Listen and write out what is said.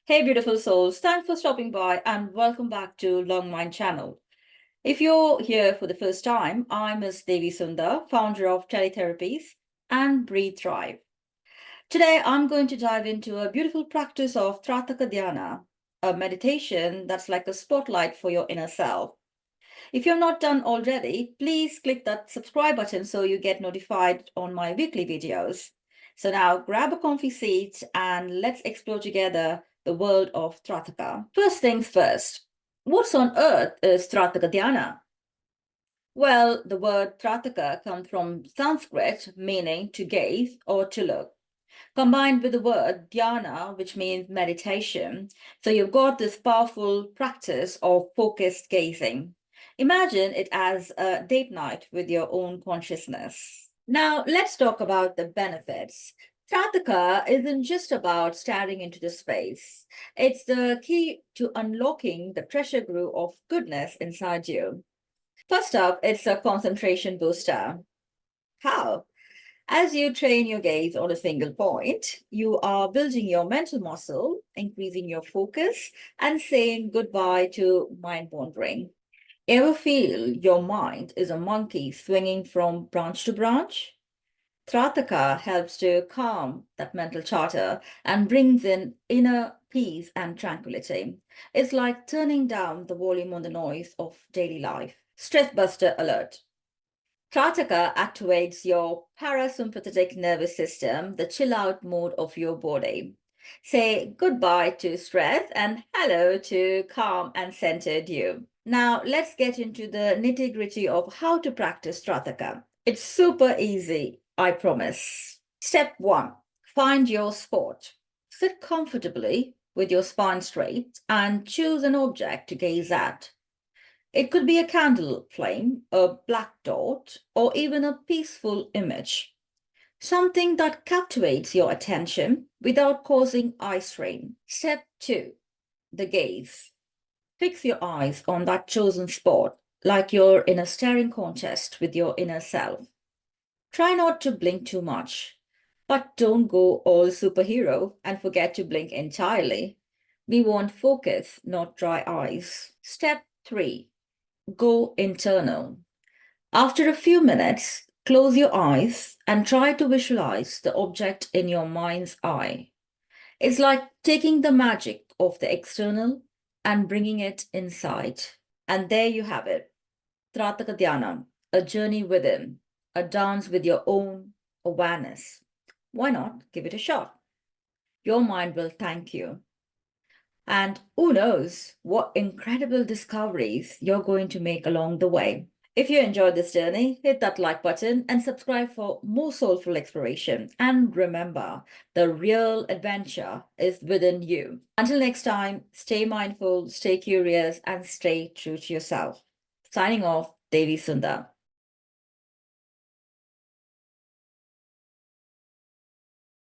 Hey, beautiful souls. Thanks for stopping by and welcome back to Long Mind channel. If you're here for the first time, I'm Ms. Devi Sundar, founder of Teletherapies and Breathe Thrive. Today, I'm going to dive into a beautiful practice of Trataka Dhyana, a meditation that's like a spotlight for your inner self. If you're not done already, please click that subscribe button so you get notified on my weekly videos. So now grab a comfy seat and let's explore together the world of Trataka. First things first, what on earth is Trataka Dhyana? Well, the word Trataka comes from Sanskrit meaning to gaze or to look, combined with the word dhyana, which means meditation. So you've got this powerful practice of focused gazing. Imagine it as a date night with your own consciousness. Now, let's talk about the benefits. Trataka isn't just about staring into the space. It's the key to unlocking the treasure trove of goodness inside you. First up, it's a concentration booster. How? As you train your gaze on a single point, you are building your mental muscle, increasing your focus, and saying goodbye to mind wandering. Ever feel your mind is a monkey swinging from branch to branch? Trataka helps to calm that mental chatter and brings in inner peace and tranquility. It's like turning down the volume on the noise of daily life. Stress buster alert. Trataka activates your parasympathetic nervous system, the chill out mode of your body. Say goodbye to stress and hello to calm and centered you. Now, let's get into the nitty gritty of how to practice Trataka. It's super easy, I promise. Step one, find your spot. Sit comfortably with your spine straight and choose an object to gaze at. It could be a candle flame, a black dot, or even a peaceful image. Something that captivates your attention without causing eye strain. Step 2. The gaze. Fix your eyes on that chosen spot, like you're in a staring contest with your inner self. Try not to blink too much, but don't go all superhero and forget to blink entirely. We want focus, not dry eyes. Step 3. Go internal. After a few minutes, close your eyes and try to visualize the object in your mind's eye. It's like taking the magic of the external and bringing it inside. And there you have it. Trataka Dhyana, a journey within, a dance with your own awareness. Why not give it a shot? Your mind will thank you. And who knows what incredible discoveries you're going to make along the way. If you enjoyed this journey, hit that like button and subscribe for more soulful exploration. And remember, the real adventure is within you. Until next time, stay mindful, stay curious, and stay true to yourself. Signing off, Devi Sundar.